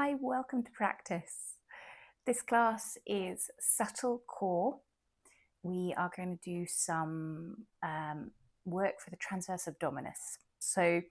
Hi, welcome to practice. This class is subtle core. We are going to do some work for the transverse abdominis. So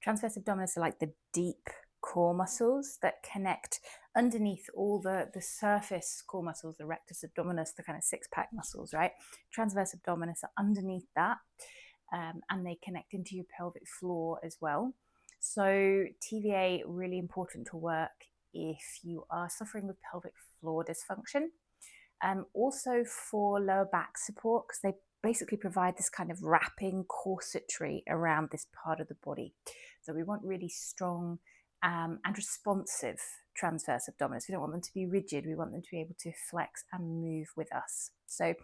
transverse abdominis are like the deep core muscles that connect underneath all the surface core muscles, the rectus abdominis, the kind of six-pack muscles, right? Transverse abdominis are underneath that, and they connect into your pelvic floor as well. So TVA, really important to work if you are suffering with pelvic floor dysfunction. Also for lower back support, because they basically provide this kind of wrapping corsetry around this part of the body. So we want really strong and responsive transverse abdominals. We don't want them to be rigid. We want them to be able to flex and move with us. So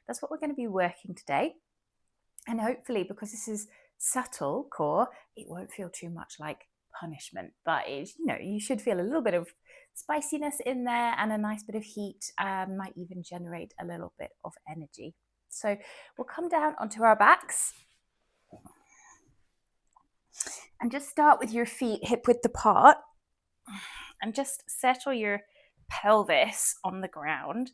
that's what we're going to be working today. And hopefully, because this is subtle core, it won't feel too much like punishment, but you should feel a little bit of spiciness in there and a nice bit of heat, might even generate a little bit of energy. So we'll come down onto our backs and just start with your feet hip width apart and just settle your pelvis on the ground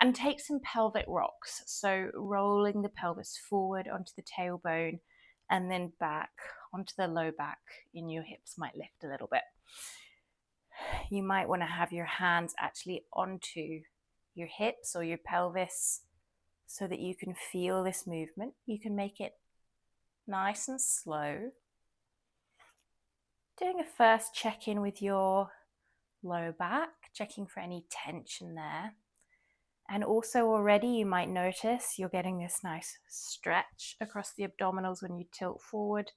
and take some pelvic rocks. So rolling the pelvis forward onto the tailbone and then back onto the low back, and your hips might lift a little bit. You might want to have your hands actually onto your hips or your pelvis so that you can feel this movement. You can make it nice and slow. Doing a first check-in with your low back, checking for any tension there. And also already you might notice you're getting this nice stretch across the abdominals when you tilt forward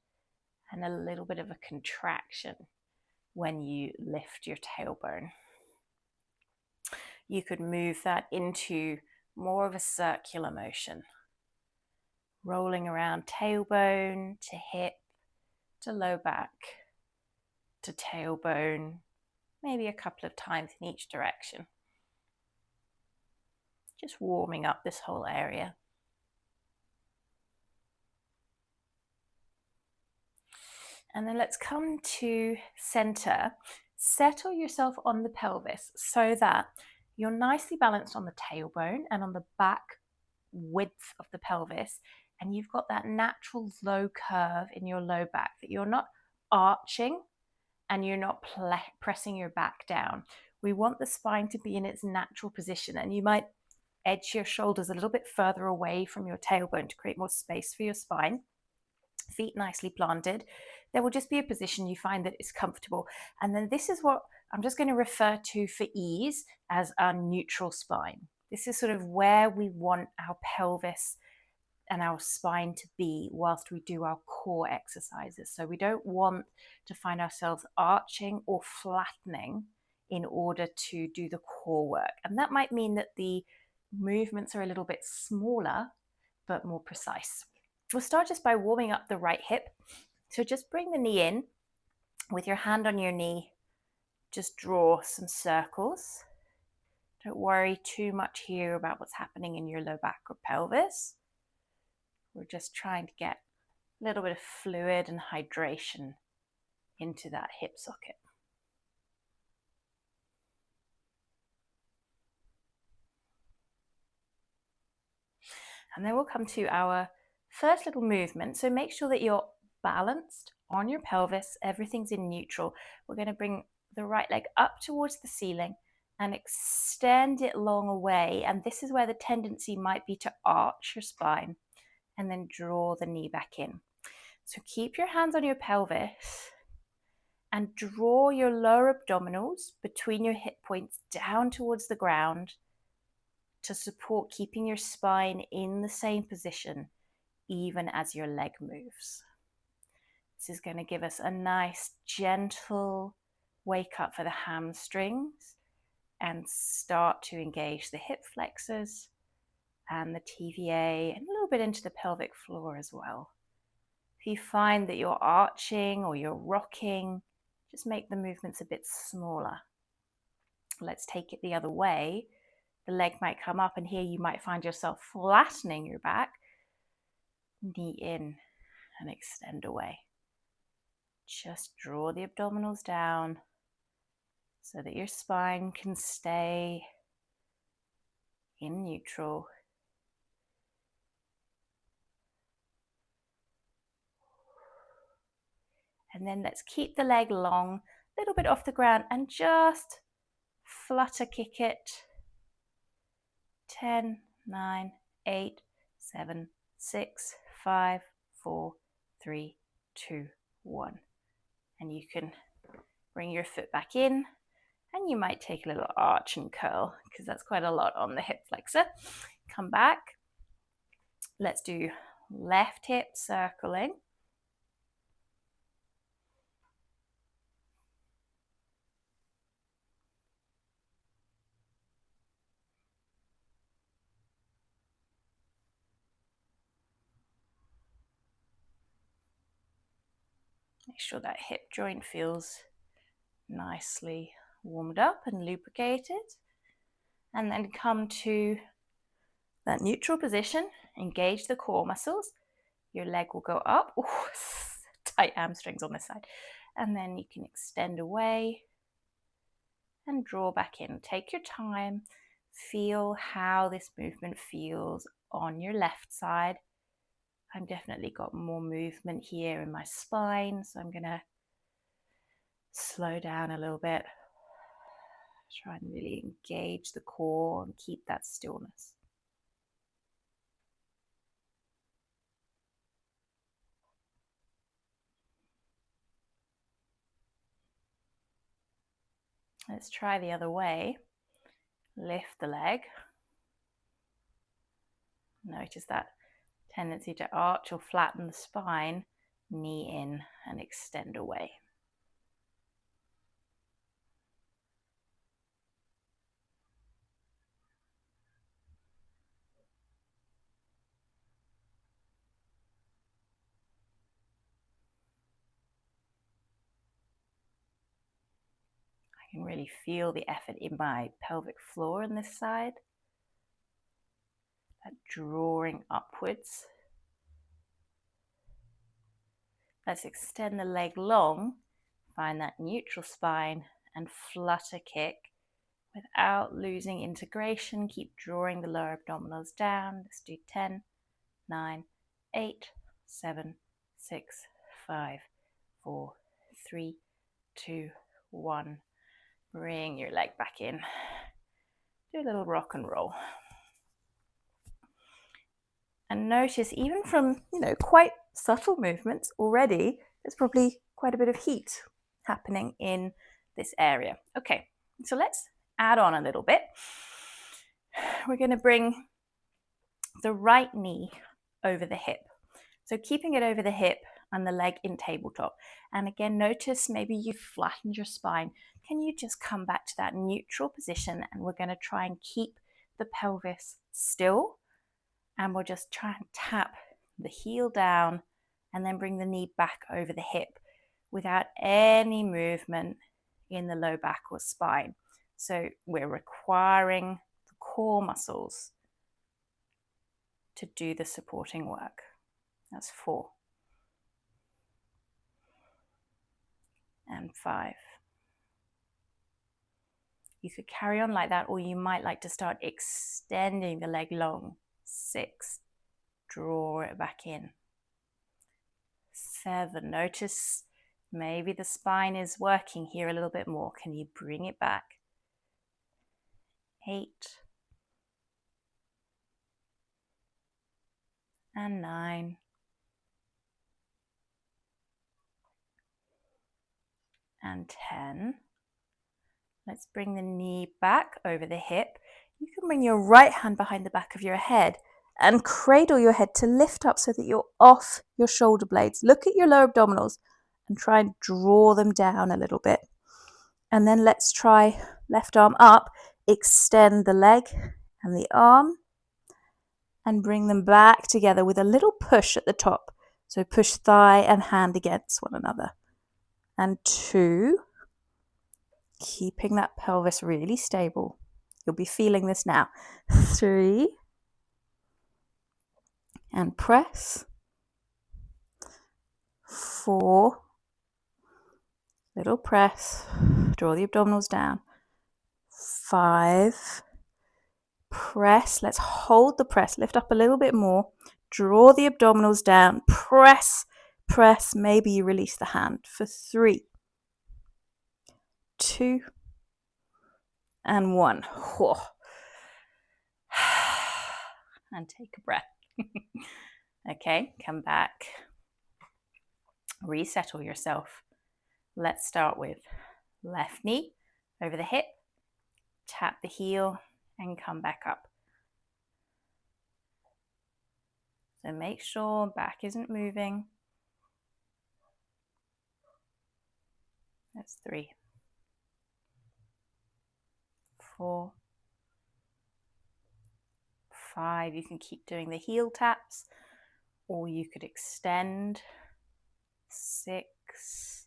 and a little bit of a contraction when you lift your tailbone. You could move that into more of a circular motion, rolling around tailbone to hip to low back to tailbone, maybe a couple of times in each direction. Just warming up this whole area. And then let's come to center. Settle yourself on the pelvis so that you're nicely balanced on the tailbone and on the back width of the pelvis. And you've got that natural low curve in your low back, that you're not arching and you're not pressing your back down. We want the spine to be in its natural position, and you might edge your shoulders a little bit further away from your tailbone to create more space for your spine. Feet nicely planted. There will just be a position you find that is comfortable. And then this is what I'm just going to refer to for ease as our neutral spine. This is sort of where we want our pelvis and our spine to be whilst we do our core exercises. So we don't want to find ourselves arching or flattening in order to do the core work. And that might mean that the movements are a little bit smaller, but more precise. We'll start just by warming up the right hip. So just bring the knee in with your hand on your knee. Just draw some circles. Don't worry too much here about what's happening in your low back or pelvis. We're just trying to get a little bit of fluid and hydration into that hip socket. And then we'll come to our first little movement. So make sure that you're balanced on your pelvis. Everything's in neutral. We're going to bring the right leg up towards the ceiling and extend it long away. And this is where the tendency might be to arch your spine and then draw the knee back in. So keep your hands on your pelvis and draw your lower abdominals between your hip points down towards the ground to support keeping your spine in the same position even as your leg moves. This is going to give us a nice gentle wake up for the hamstrings and start to engage the hip flexors and the TVA and a little bit into the pelvic floor as well. If you find that you're arching or you're rocking, just make the movements a bit smaller. Let's take it the other way. The leg might come up, and here you might find yourself flattening your back. Knee in and extend away. Just draw the abdominals down. so that your spine can stay in neutral. And then let's keep the leg long, a little bit off the ground, and just flutter kick it. 10, 9, 8, 7, 6, 5, 4, 3, 2, 1. And you can bring your foot back in, and you might take a little arch and curl because that's quite a lot on the hip flexor. Come back. Let's do left hip circling. Make sure that hip joint feels nicely warmed up and lubricated. And then come to that neutral position, engage the core muscles. Your leg will go up. Ooh, tight hamstrings on this side. And then you can extend away and draw back in. Take your time. Feel how this movement feels on your left side. I've definitely got more movement here in my spine, so I'm going to slow down a little bit. Try and really engage the core and keep that stillness. Let's try the other way. Lift the leg. Notice that tendency to arch or flatten the spine. Knee in and extend away. I can really feel the effort in my pelvic floor on this side. That drawing upwards. Let's extend the leg long. Find that neutral spine and flutter kick without losing integration. Keep drawing the lower abdominals down. Let's do 10, 9, 8, 7, 6, 5, 4, 3, 2, 1. Bring your leg back in. Do a little rock and roll. And notice, even from, quite subtle movements already, there's probably quite a bit of heat happening in this area. Okay, so let's add on a little bit. We're going to bring the right knee over the hip. So keeping it over the hip and the leg in tabletop. And again, notice maybe you've flattened your spine. Can you just come back to that neutral position, and we're going to try and keep the pelvis still. And we'll just try and tap the heel down and then bring the knee back over the hip without any movement in the low back or spine. So we're requiring the core muscles to do the supporting work. That's 4. And 5. You could carry on like that, or you might like to start extending the leg long. 6. Draw it back in. 7. Notice maybe the spine is working here a little bit more. Can you bring it back? 8. And 9. And 10. Let's bring the knee back over the hip. You can bring your right hand behind the back of your head and cradle your head to lift up so that you're off your shoulder blades. Look at your lower abdominals and try and draw them down a little bit. And then let's try left arm up, extend the leg and the arm and bring them back together with a little push at the top. So push thigh and hand against one another. And 2, keeping that pelvis really stable. You'll be feeling this now. 3, and press. 4, little press, draw the abdominals down. 5, press, let's hold the press, lift up a little bit more, draw the abdominals down, press, press, maybe you release the hand for 3, 2, and 1. And take a breath. Okay, come back. Resettle yourself. Let's start with left knee over the hip, tap the heel, and come back up. So make sure back isn't moving. That's 3, 4, 5. You can keep doing the heel taps, or you could extend. 6,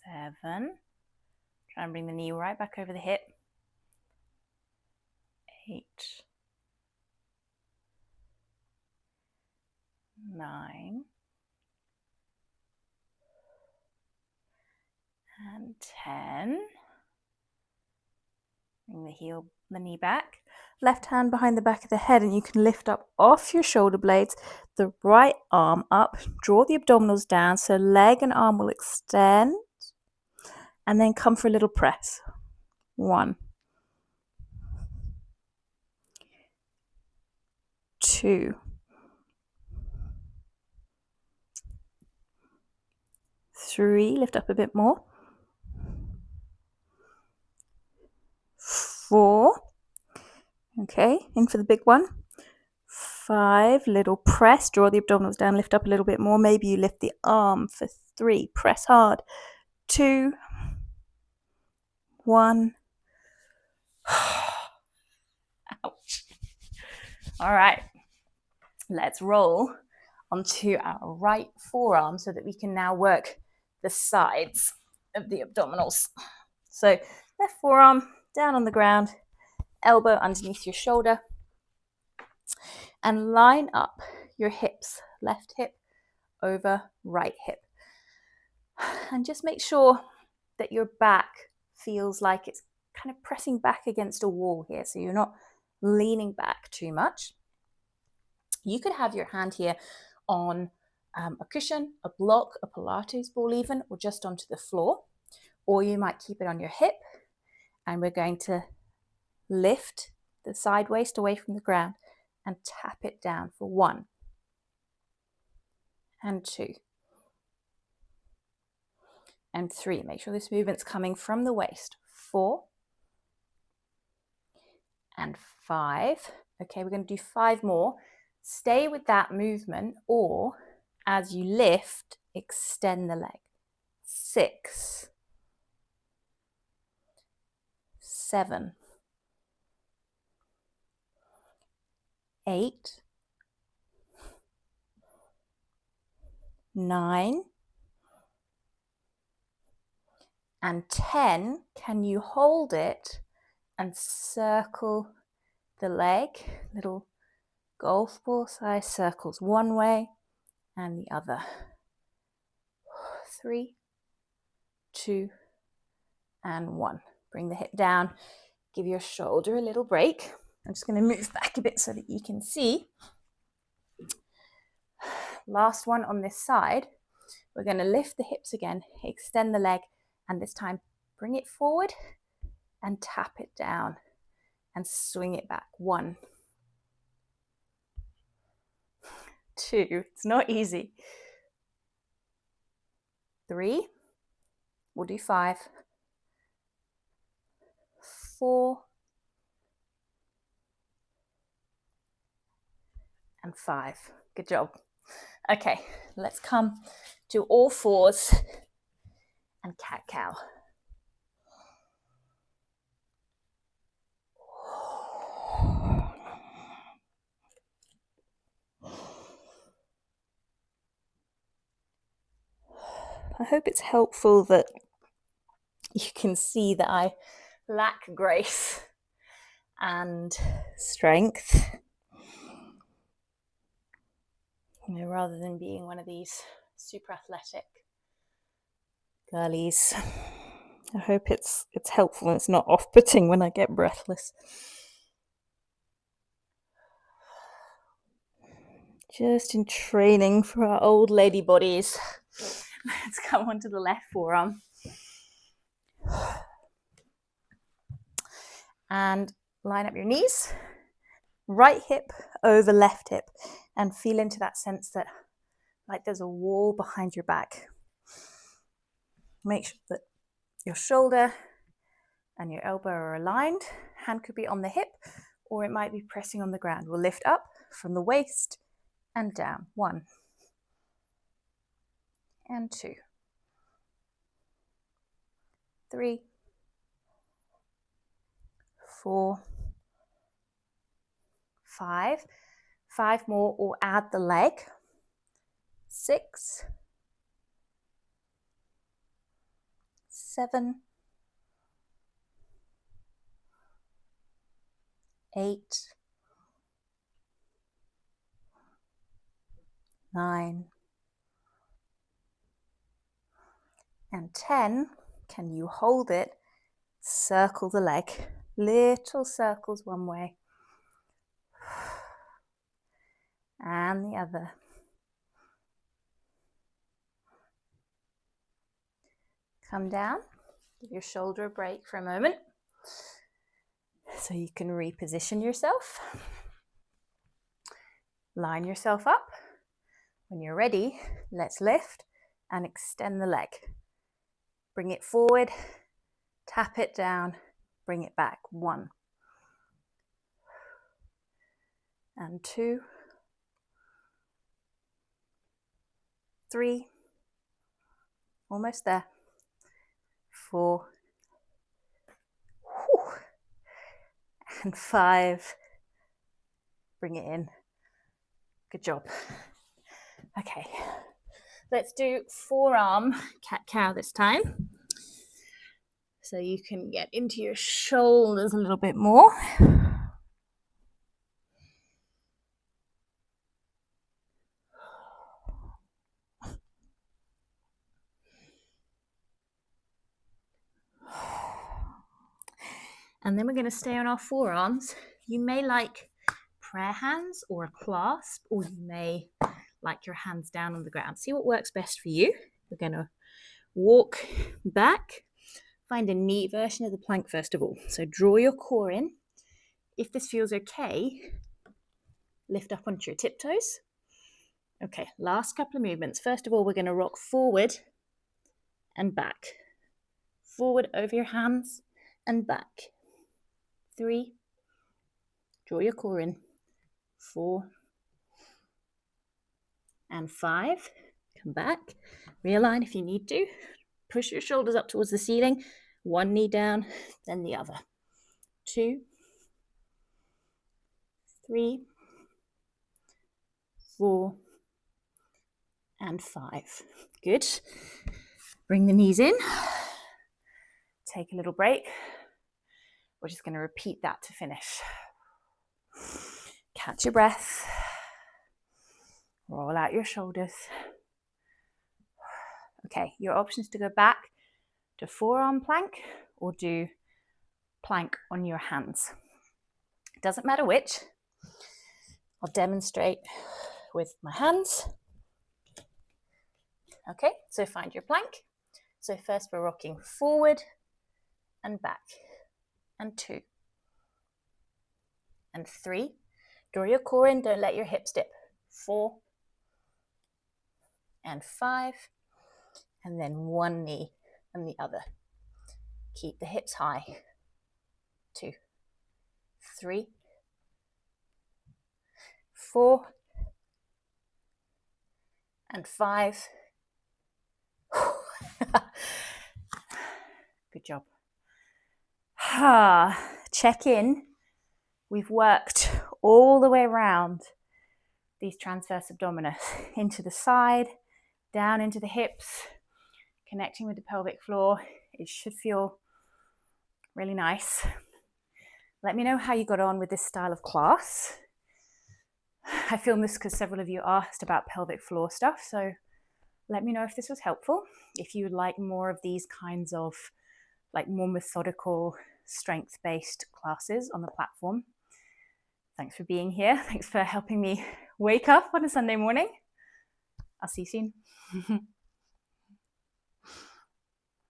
7. Try and bring the knee right back over the hip. 8, 9, and 10. Bring the knee back. Left hand behind the back of the head, and you can lift up off your shoulder blades, the right arm up, draw the abdominals down so leg and arm will extend, and then come for a little press. 1, 2, 3, lift up a bit more. 4, okay, in for the big one. 5, little press, draw the abdominals down, lift up a little bit more. Maybe you lift the arm for 3, press hard. 2, 1. Ouch. All right, let's roll onto our right forearm so that we can now work the sides of the abdominals. So left forearm down on the ground, elbow underneath your shoulder, and line up your hips, left hip over right hip. And just make sure that your back feels like it's kind of pressing back against a wall here, so you're not leaning back too much. You could have your hand here on a cushion, a block, a Pilates ball even, or just onto the floor. Or you might keep it on your hip, and we're going to lift the side waist away from the ground and tap it down for 1 and 2 and 3. Make sure this movement's coming from the waist. 4 and 5. Okay, we're going to do 5 more. Stay with that movement, or as you lift, extend the leg. 6, 7, 8, 9, and 10. Can you hold it and circle the leg? Little golf ball size circles one way and the other. 3, 2, and 1. Bring the hip down. Give your shoulder a little break. I'm just going to move back a bit so that you can see. Last one on this side. We're going to lift the hips again, extend the leg, and this time bring it forward and tap it down and swing it back. 1, 2, it's not easy. 3, we'll do 5, 4, and 5. Good job. Okay, let's come to all fours and cat-cow. I hope it's helpful that you can see that I lack grace and strength. Rather than being one of these super athletic girlies. I hope it's helpful and it's not off-putting when I get breathless. Just in training for our old lady bodies. Let's come onto the left forearm. And line up your knees. Right hip over left hip. And feel into that sense that like there's a wall behind your back. Make sure that your shoulder and your elbow are aligned. Hand could be on the hip or it might be pressing on the ground. We'll lift up from the waist and down. 1 and 2, 3, 4, 5. 5 more or add the leg. 6, 7, 8, 9, and 10. Can you hold it? Circle the leg. Little circles one way. And the other. Come down. Give your shoulder a break for a moment. So you can reposition yourself. Line yourself up. When you're ready, let's lift and extend the leg. Bring it forward, tap it down, bring it back. 1 and 2, 3, almost there. 4 and 5. Bring it in. Good job. Okay, let's do forearm cat-cow this time. So you can get into your shoulders a little bit more. And then we're going to stay on our forearms. You may like prayer hands or a clasp, or you may like your hands down on the ground. See what works best for you. We're going to walk back. Find a neat version of the plank first of all. So draw your core in. If this feels okay, lift up onto your tiptoes. Okay, last couple of movements. First of all, we're going to rock forward and back. Forward over your hands and back. 3. Draw your core in. 4 and 5. Come back. Realign if you need to. Push your shoulders up towards the ceiling. 1 knee down, then the other. 2, 3, 4, and 5. Good. Bring the knees in. Take a little break. We're just going to repeat that to finish. Catch your breath. Roll out your shoulders. Okay, your options to go back to forearm plank or do plank on your hands. It doesn't matter which. I'll demonstrate with my hands. Okay, so find your plank. So first we're rocking forward and back, and 2 and 3. Draw your core in, don't let your hips dip. 4 and 5, and then 1 knee and the other. Keep the hips high. 2, 3, 4, and 5. Good job. Check in. We've worked all the way around these transverse abdominals, into the side, down into the hips, connecting with the pelvic floor. It should feel really nice. Let me know how you got on with this style of class. I filmed this because several of you asked about pelvic floor stuff, so Let me know if this was helpful. If you would like more of these kinds of like more methodical strength-based classes on the platform. Thanks for being here. Thanks for helping me wake up on a Sunday morning. I'll see you soon.